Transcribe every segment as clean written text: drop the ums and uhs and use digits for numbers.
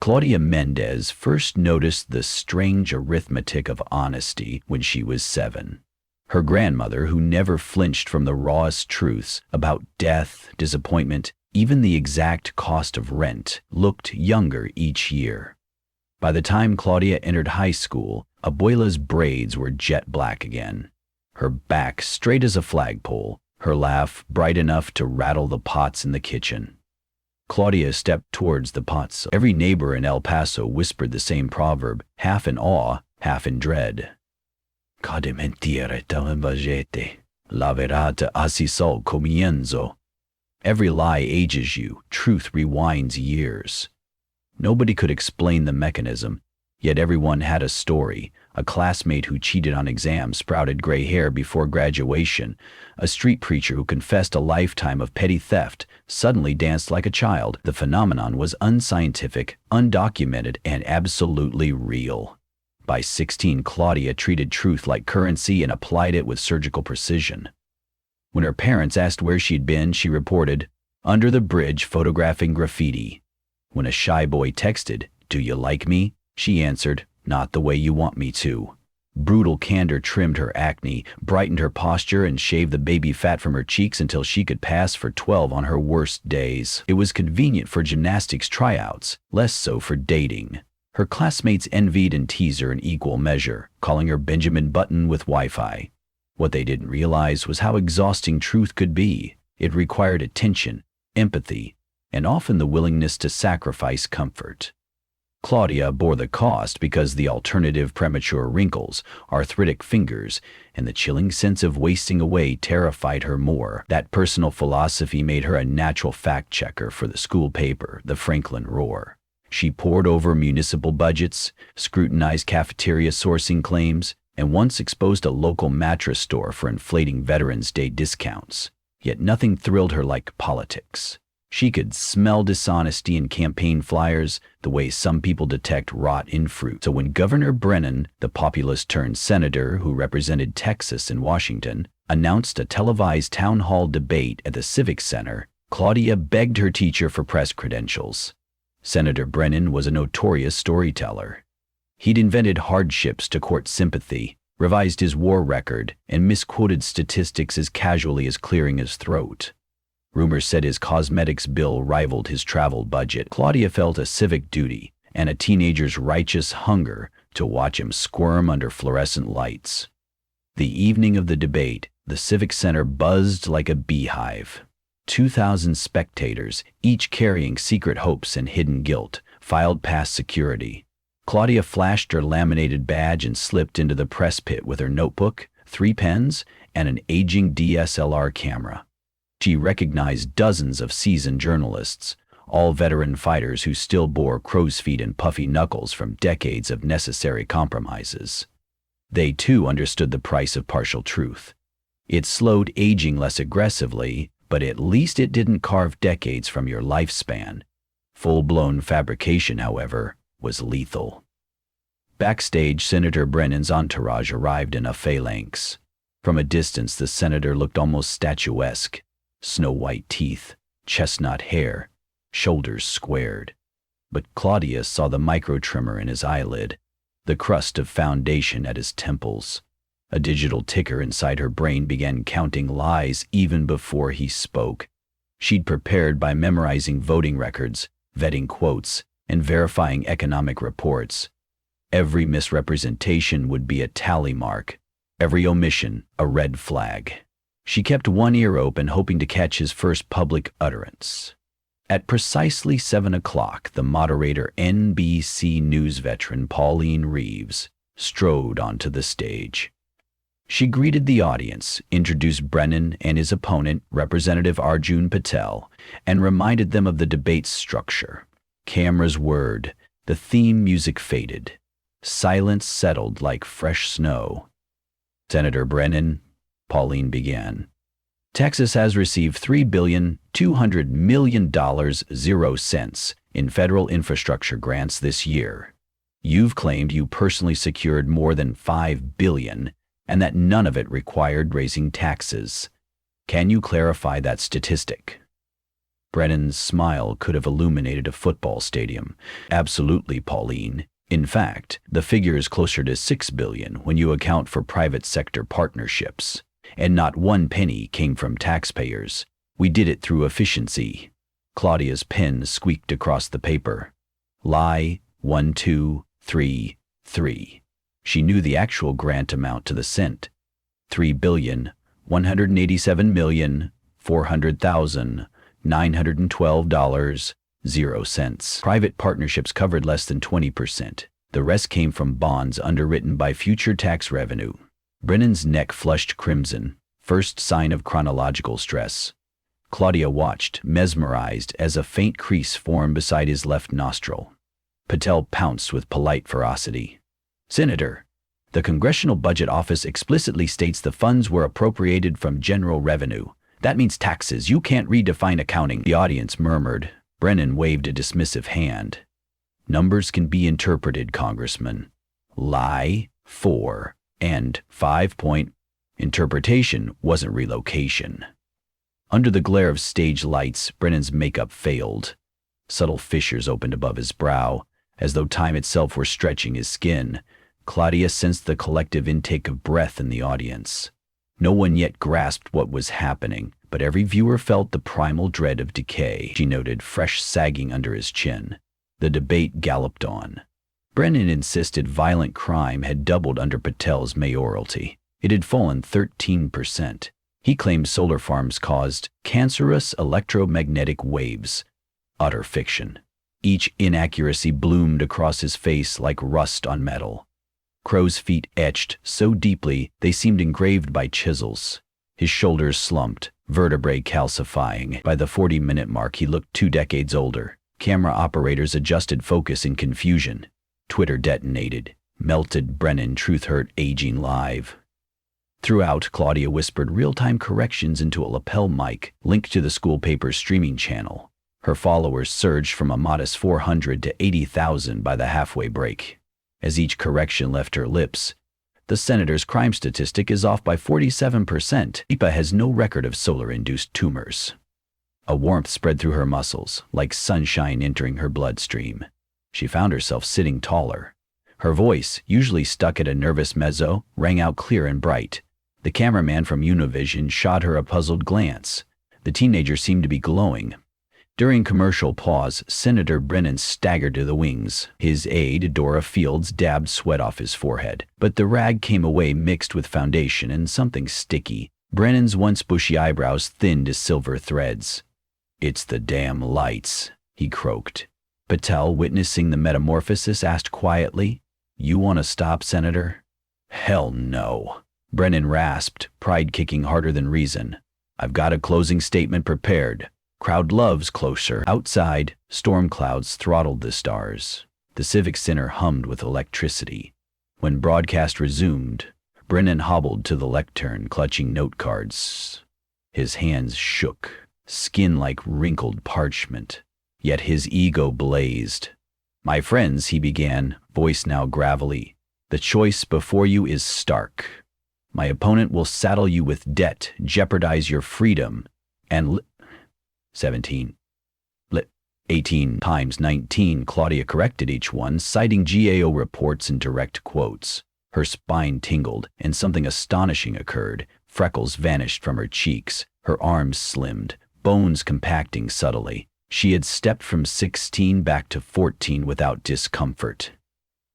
Claudia Mendez first noticed the strange arithmetic of honesty when she was 7. Her grandmother, who never flinched from the rawest truths about death, disappointment, even the exact cost of rent, looked younger each year. By the time Claudia entered high school, Abuela's braids were jet black again, her back straight as a flagpole, her laugh bright enough to rattle the pots in the kitchen. Claudia stepped towards the pots. Every neighbor in El Paso whispered the same proverb, half in awe, half in dread. Cade mentire te la verata así sol comienzo. Every lie ages you, truth rewinds years. Nobody could explain the mechanism, yet everyone had a story. A classmate who cheated on exams, sprouted gray hair before graduation. A street preacher who confessed a lifetime of petty theft, suddenly danced like a child. The phenomenon was unscientific, undocumented, and absolutely real. By 16, Claudia treated truth like currency and applied it with surgical precision. When her parents asked where she'd been, she reported, "Under the bridge photographing graffiti." When a shy boy texted, "Do you like me?" she answered, "Not the way you want me to." Brutal candor trimmed her acne, brightened her posture, and shaved the baby fat from her cheeks until she could pass for 12 on her worst days. It was convenient for gymnastics tryouts, less so for dating. Her classmates envied and teased her in equal measure, calling her Benjamin Button with Wi-Fi. What they didn't realize was how exhausting truth could be. It required attention, empathy, and often the willingness to sacrifice comfort. Claudia bore the cost because the alternative premature wrinkles, arthritic fingers, and the chilling sense of wasting away terrified her more. That personal philosophy made her a natural fact-checker for the school paper, the Franklin Roar. She pored over municipal budgets, scrutinized cafeteria sourcing claims, and once exposed a local mattress store for inflating Veterans Day discounts. Yet nothing thrilled her like politics. She could smell dishonesty in campaign flyers the way some people detect rot in fruit. So when Governor Brennan, the populist-turned-senator who represented Texas in Washington, announced a televised town hall debate at the Civic Center, Claudia begged her teacher for press credentials. Senator Brennan was a notorious storyteller. He'd invented hardships to court sympathy, revised his war record, and misquoted statistics as casually as clearing his throat. Rumors said his cosmetics bill rivaled his travel budget. Claudia felt a civic duty and a teenager's righteous hunger to watch him squirm under fluorescent lights. The evening of the debate, the Civic Center buzzed like a beehive. 2,000 spectators, each carrying secret hopes and hidden guilt, filed past security. Claudia flashed her laminated badge and slipped into the press pit with her notebook, 3 pens, and an aging DSLR camera. She recognized dozens of seasoned journalists, all veteran fighters who still bore crow's feet and puffy knuckles from decades of necessary compromises. They too understood the price of partial truth. It slowed aging less aggressively, but at least it didn't carve decades from your lifespan. Full-blown fabrication, however, was lethal. Backstage, Senator Brennan's entourage arrived in a phalanx. From a distance, the senator looked almost statuesque. Snow-white teeth, chestnut hair, shoulders squared. But Claudia saw the micro-tremor in his eyelid, the crust of foundation at his temples. A digital ticker inside her brain began counting lies even before he spoke. She'd prepared by memorizing voting records, vetting quotes, and verifying economic reports. Every misrepresentation would be a tally mark, every omission a red flag. She kept one ear open, hoping to catch his first public utterance. At precisely 7 o'clock, the moderator, NBC News veteran Pauline Reeves, strode onto the stage. She greeted the audience, introduced Brennan and his opponent, Representative Arjun Patel, and reminded them of the debate's structure. Cameras whirred, the theme music faded. Silence settled like fresh snow. "Senator Brennan," Pauline began, "Texas has received $3,200,000,000 in federal infrastructure grants this year. You've claimed you personally secured more than $5 billion and that none of it required raising taxes. Can you clarify that statistic?" Brennan's smile could have illuminated a football stadium. Absolutely, Pauline. In fact, the figure is closer to $6 billion when you account for private sector partnerships. And not one penny came from taxpayers. We did it through efficiency. Claudia's pen squeaked across the paper. Lie 1233. She knew the actual grant amount to the cent. $3,187,400,912.00. Private partnerships covered less than 20%. The rest came from bonds underwritten by future tax revenue. Brennan's neck flushed crimson, first sign of chronological stress. Claudia watched, mesmerized, as a faint crease formed beside his left nostril. Patel pounced with polite ferocity. Senator, the Congressional Budget Office explicitly states the funds were appropriated from general revenue. That means taxes. You can't redefine accounting. The audience murmured. Brennan waved a dismissive hand. Numbers can be interpreted, Congressman. Lie, 4, and 5 point. Interpretation wasn't relocation. Under the glare of stage lights, Brennan's makeup failed. Subtle fissures opened above his brow, as though time itself were stretching his skin. Claudia sensed the collective intake of breath in the audience. No one yet grasped what was happening, but every viewer felt the primal dread of decay. She noted fresh sagging under his chin. The debate galloped on. Brennan insisted violent crime had doubled under Patel's mayoralty. It had fallen 13%. He claimed solar farms caused cancerous electromagnetic waves. Utter fiction. Each inaccuracy bloomed across his face like rust on metal. Crow's feet etched so deeply they seemed engraved by chisels. His shoulders slumped, vertebrae calcifying. By the 40-minute mark, he looked 2 decades older. Camera operators adjusted focus in confusion. Twitter detonated. Melted Brennan truth hurt aging live. Throughout, Claudia whispered real-time corrections into a lapel mic linked to the school paper's streaming channel. Her followers surged from a modest 400 to 80,000 by the halfway break. As each correction left her lips, the senator's crime statistic is off by 47%. Deepa has no record of solar-induced tumors. A warmth spread through her muscles, like sunshine entering her bloodstream. She found herself sitting taller. Her voice, usually stuck at a nervous mezzo, rang out clear and bright. The cameraman from Univision shot her a puzzled glance. The teenager seemed to be glowing. During commercial pause, Senator Brennan staggered to the wings. His aide, Dora Fields, dabbed sweat off his forehead, but the rag came away mixed with foundation and something sticky. Brennan's once bushy eyebrows thinned to silver threads. "It's the damn lights," he croaked. Patel, witnessing the metamorphosis, asked quietly, "You want to stop, Senator?" "Hell no," Brennan rasped, pride kicking harder than reason. "I've got a closing statement prepared. Crowd loves closer." Outside, storm clouds throttled the stars. The Civic Center hummed with electricity. When broadcast resumed, Brennan hobbled to the lectern, clutching note cards. His hands shook, skin like wrinkled parchment. Yet his ego blazed. "My friends," he began, voice now gravelly, "the choice before you is stark. My opponent will saddle you with debt, jeopardize your freedom, and 17. 18 times 19, Claudia corrected each one, citing GAO reports and direct quotes. Her spine tingled, and something astonishing occurred. Freckles vanished from her cheeks, her arms slimmed, bones compacting subtly. She had stepped from 16 back to 14 without discomfort.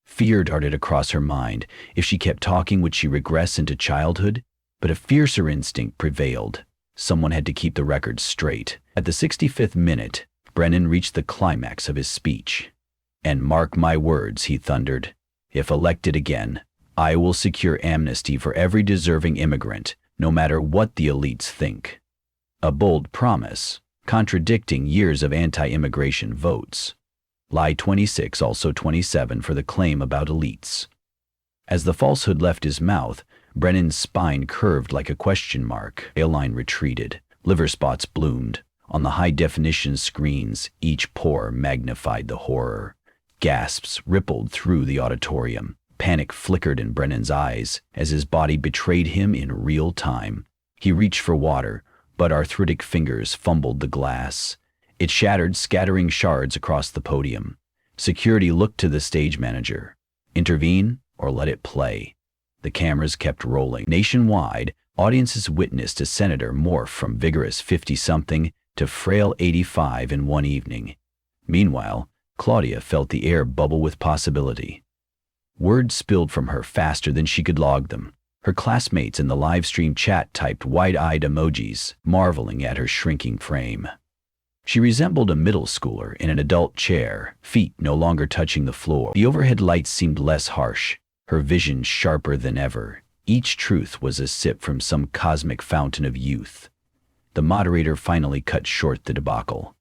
Fear darted across her mind. If she kept talking, would she regress into childhood? But a fiercer instinct prevailed. Someone had to keep the record straight. At the 65th minute, Brennan reached the climax of his speech. "And mark my words," he thundered. "If elected again, I will secure amnesty for every deserving immigrant, no matter what the elites think." A bold promise, contradicting years of anti-immigration votes. Lie 26, also 27 for the claim about elites. As the falsehood left his mouth, Brennan's spine curved like a question mark. A-line retreated. Liver spots bloomed. On the high-definition screens, each pore magnified the horror. Gasps rippled through the auditorium. Panic flickered in Brennan's eyes as his body betrayed him in real time. He reached for water, but arthritic fingers fumbled the glass. It shattered, scattering shards across the podium. Security looked to the stage manager. Intervene or let it play. The cameras kept rolling. Nationwide, audiences witnessed a senator morph from vigorous 50-something to frail 85 in one evening. Meanwhile, Claudia felt the air bubble with possibility. Words spilled from her faster than she could log them. Her classmates in the live stream chat typed wide-eyed emojis, marveling at her shrinking frame. She resembled a middle schooler in an adult chair, feet no longer touching the floor. The overhead lights seemed less harsh, her vision sharper than ever. Each truth was a sip from some cosmic fountain of youth. The moderator finally cut short the debacle.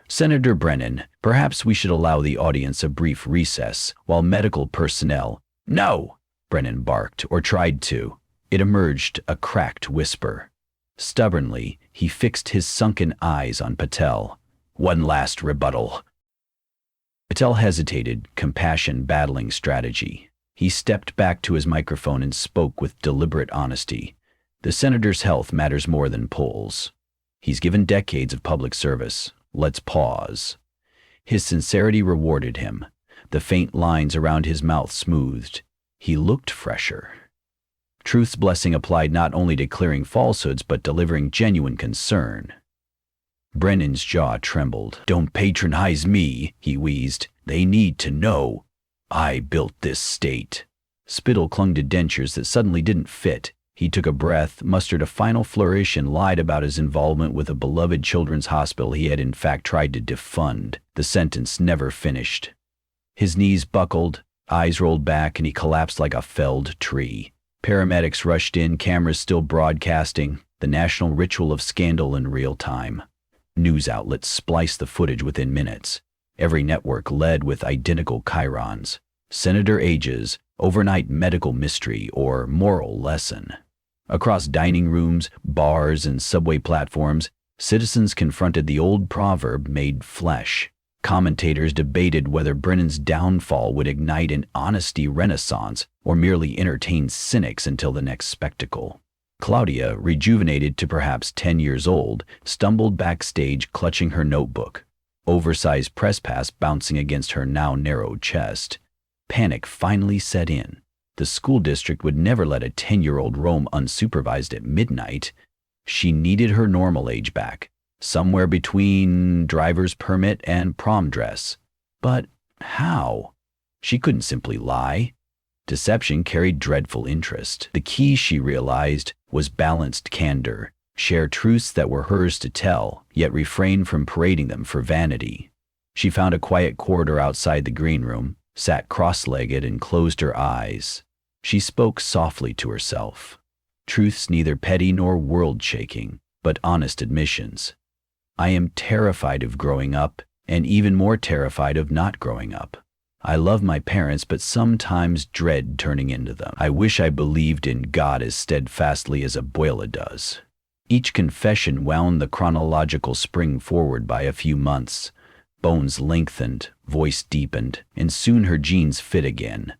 Senator Brennan, perhaps we should allow the audience a brief recess while medical personnel— No! Brennan barked, or tried to. It emerged a cracked whisper. Stubbornly, he fixed his sunken eyes on Patel. One last rebuttal. Patel hesitated, compassion battling strategy. He stepped back to his microphone and spoke with deliberate honesty. The senator's health matters more than polls. He's given decades of public service. Let's pause. His sincerity rewarded him. The faint lines around his mouth smoothed. He looked fresher. Truth's blessing applied not only to clearing falsehoods but delivering genuine concern. Brennan's jaw trembled. Don't patronize me, he wheezed. They need to know. I built this state. Spittle clung to dentures that suddenly didn't fit. He took a breath, mustered a final flourish, and lied about his involvement with a beloved children's hospital he had in fact tried to defund. The sentence never finished. His knees buckled, eyes rolled back, and he collapsed like a felled tree. Paramedics rushed in, cameras still broadcasting, the national ritual of scandal in real time. News outlets spliced the footage within minutes. Every network led with identical chyrons. Senator ages, overnight medical mystery, or moral lesson. Across dining rooms, bars, and subway platforms, citizens confronted the old proverb made flesh. Commentators debated whether Brennan's downfall would ignite an honesty renaissance or merely entertain cynics until the next spectacle. Claudia, rejuvenated to perhaps 10 years old, stumbled backstage clutching her notebook, oversized press pass bouncing against her now narrow chest. Panic finally set in. The school district would never let a 10-year-old roam unsupervised at midnight. She needed her normal age back, somewhere between driver's permit and prom dress. But how? She couldn't simply lie. Deception carried dreadful interest. The key, she realized, was balanced candor. Share truths that were hers to tell, yet refrain from parading them for vanity. She found a quiet corridor outside the green room, sat cross-legged, and closed her eyes. She spoke softly to herself. Truths neither petty nor world-shaking, but honest admissions. I am terrified of growing up, and even more terrified of not growing up. I love my parents, but sometimes dread turning into them. I wish I believed in God as steadfastly as Abuela does. Each confession wound the chronological spring forward by a few months. Bones lengthened, voice deepened, and soon her jeans fit again.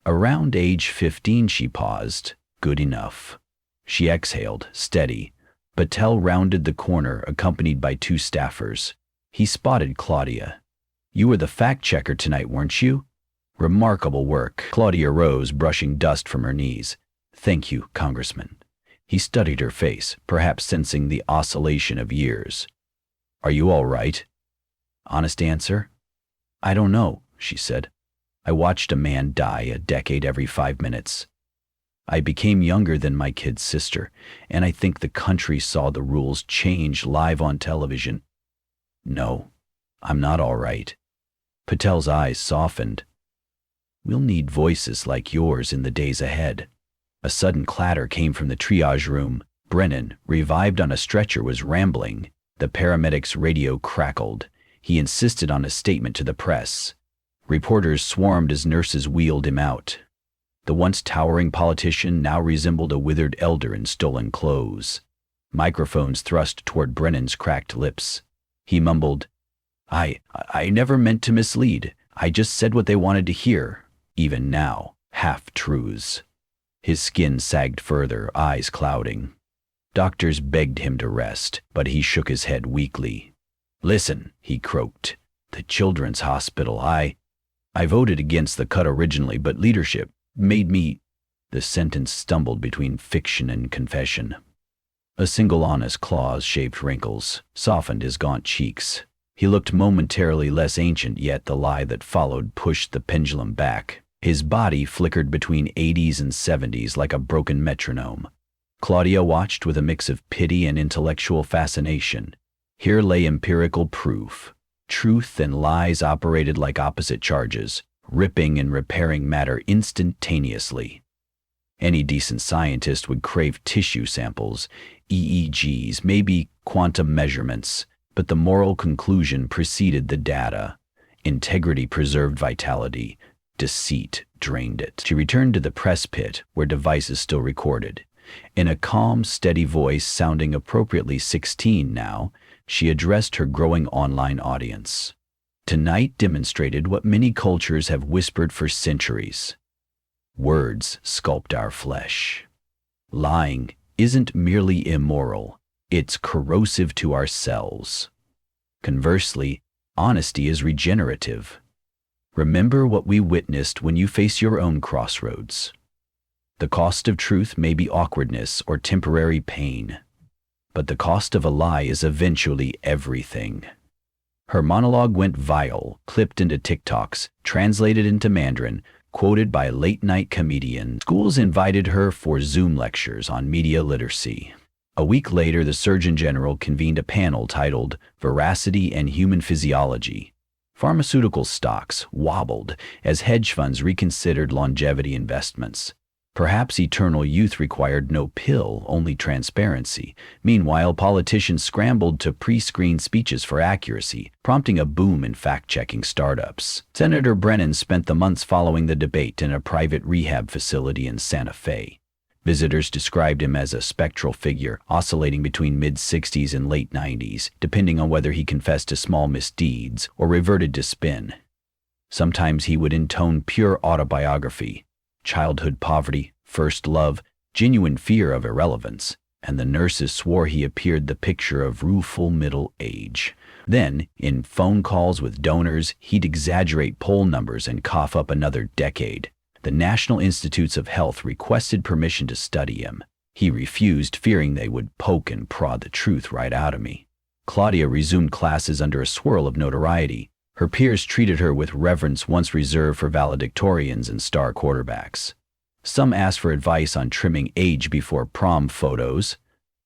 Around age 15 she paused. Good enough. She exhaled, steady. Patel rounded the corner, accompanied by 2 staffers. He spotted Claudia. You were the fact-checker tonight, weren't you? Remarkable work. Claudia rose, brushing dust from her knees. Thank you, Congressman. He studied her face, perhaps sensing the oscillation of years. Are you all right? Honest answer? I don't know, she said. I watched a man die a decade every 5 minutes. I became younger than my kid's sister, and I think the country saw the rules change live on television. No, I'm not all right. Patel's eyes softened. We'll need voices like yours in the days ahead. A sudden clatter came from the triage room. Brennan, revived on a stretcher, was rambling. The paramedic's radio crackled. He insisted on a statement to the press. Reporters swarmed as nurses wheeled him out. The once towering politician now resembled a withered elder in stolen clothes. Microphones thrust toward Brennan's cracked lips. He mumbled, I never meant to mislead. I just said what they wanted to hear. Even now, half-truths. His skin sagged further, eyes clouding. Doctors begged him to rest, but he shook his head weakly. Listen, he croaked. The children's hospital. I voted against the cut originally, but leadership made me. The sentence stumbled between fiction and confession. A single honest clause shaped wrinkles, softened his gaunt cheeks. He looked momentarily less ancient, yet the lie that followed pushed the pendulum back. His body flickered between 80s and 70s like a broken metronome. Claudia watched with a mix of pity and intellectual fascination. Here lay empirical proof. Truth and lies operated like opposite charges, ripping and repairing matter instantaneously. Any decent scientist would crave tissue samples, EEGs, maybe quantum measurements, but the moral conclusion preceded the data. Integrity preserved vitality. Deceit drained it. She returned to the press pit, where devices still recorded. In a calm, steady voice sounding appropriately 16 now, she addressed her growing online audience. Tonight demonstrated what many cultures have whispered for centuries. Words sculpt our flesh. Lying isn't merely immoral, it's corrosive to our cells. Conversely, honesty is regenerative. Remember what we witnessed when you face your own crossroads. The cost of truth may be awkwardness or temporary pain, but the cost of a lie is eventually everything. Her monologue went viral, clipped into TikToks, translated into Mandarin, quoted by late-night comedians. Schools invited her for Zoom lectures on media literacy. A week later, the Surgeon General convened a panel titled Veracity and Human Physiology. Pharmaceutical stocks wobbled as hedge funds reconsidered longevity investments. Perhaps eternal youth required no pill, only transparency. Meanwhile, politicians scrambled to pre-screen speeches for accuracy, prompting a boom in fact-checking startups. Senator Brennan spent the months following the debate in a private rehab facility in Santa Fe. Visitors described him as a spectral figure, oscillating between mid-60s and late 90s, depending on whether he confessed to small misdeeds or reverted to spin. Sometimes he would intone pure autobiography, childhood poverty, first love, genuine fear of irrelevance, and the nurses swore he appeared the picture of rueful middle age. Then, in phone calls with donors, he'd exaggerate poll numbers and cough up another decade. The National Institutes of Health requested permission to study him. He refused, fearing they would poke and prod the truth right out of me. Claudia resumed classes under a swirl of notoriety. Her peers treated her with reverence once reserved for valedictorians and star quarterbacks. Some asked for advice on trimming age before prom photos.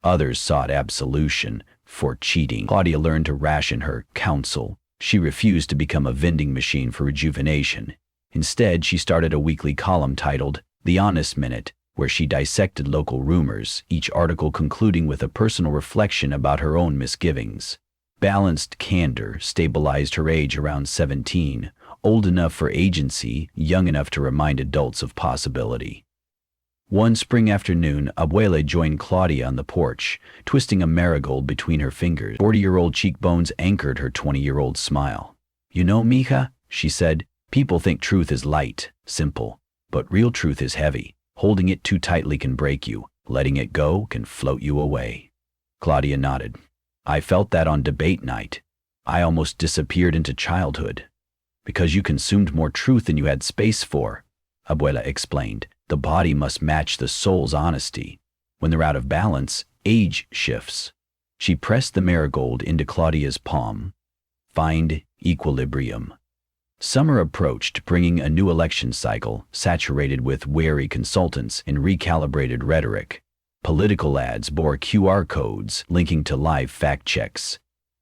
Others sought absolution for cheating. Claudia learned to ration her counsel. She refused to become a vending machine for rejuvenation. Instead, she started a weekly column titled The Honest Minute, where she dissected local rumors, each article concluding with a personal reflection about her own misgivings. Balanced candor stabilized her age around 17, old enough for agency, young enough to remind adults of possibility. One spring afternoon, Abuela joined Claudia on the porch, twisting a marigold between her fingers. 40-year-old cheekbones anchored her 20-year-old smile. "You know, mija," she said, "people think truth is light, simple, but real truth is heavy. Holding it too tightly can break you. Letting it go can float you away." Claudia nodded. "I felt that on debate night. I almost disappeared into childhood. Because you consumed more truth than you had space for," Abuela explained. "The body must match the soul's honesty. When they're out of balance, age shifts." She pressed the marigold into Claudia's palm. "Find equilibrium." Summer approached, bringing a new election cycle, saturated with wary consultants and recalibrated rhetoric. Political ads bore QR codes linking to live fact checks.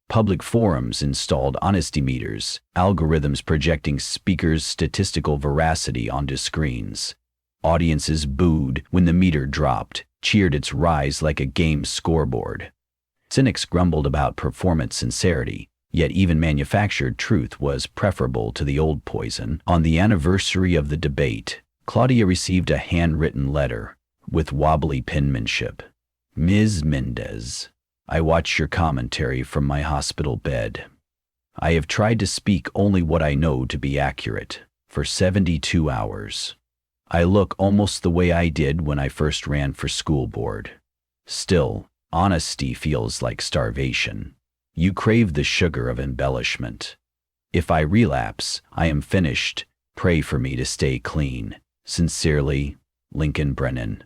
Public forums installed honesty meters, algorithms projecting speakers' statistical veracity onto screens. Audiences booed when the meter dropped, cheered its rise like a game scoreboard. Cynics grumbled about performance sincerity, yet even manufactured truth was preferable to the old poison. On the anniversary of the debate, Claudia received a handwritten letter with wobbly penmanship. "Ms. Mendez, I watch your commentary from my hospital bed. I have tried to speak only what I know to be accurate for 72 hours. I look almost the way I did when I first ran for school board. Still, honesty feels like starvation. You crave the sugar of embellishment. If I relapse, I am finished. Pray for me to stay clean. Sincerely, Lincoln Brennan.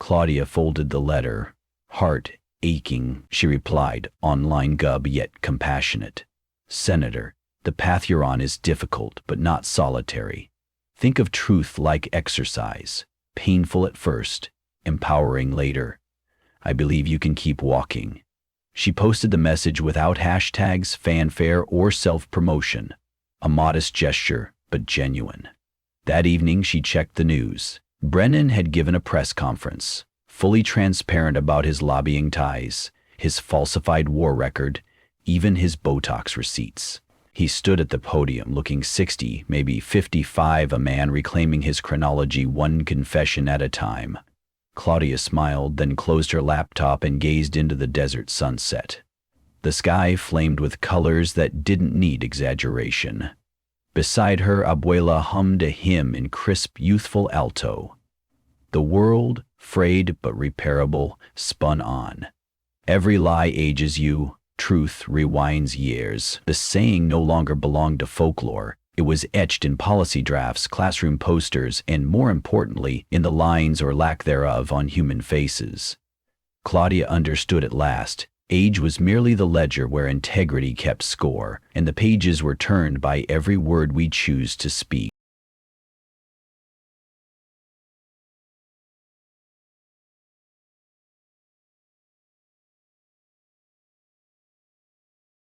Claudia folded the letter. Heart aching, she replied, online gub yet compassionate. Senator, the path you're on is difficult but not solitary. Think of truth like exercise, painful at first, empowering later. I believe you can keep walking. She posted the message without hashtags, fanfare, or self-promotion. A modest gesture, but genuine. That evening she checked the news. Brennan had given a press conference, fully transparent about his lobbying ties, his falsified war record, even his Botox receipts. He stood at the podium looking 60, maybe 55, a man reclaiming his chronology one confession at a time. Claudia smiled, then closed her laptop and gazed into the desert sunset. The sky flamed with colors that didn't need exaggeration. Beside her, Abuela hummed a hymn in crisp, youthful alto. The world, frayed but repairable, spun on. Every lie ages you, truth rewinds years. The saying no longer belonged to folklore. It was etched in policy drafts, classroom posters, and more importantly, in the lines or lack thereof on human faces. Claudia understood at last. Age was merely the ledger where integrity kept score, and the pages were turned by every word we choose to speak.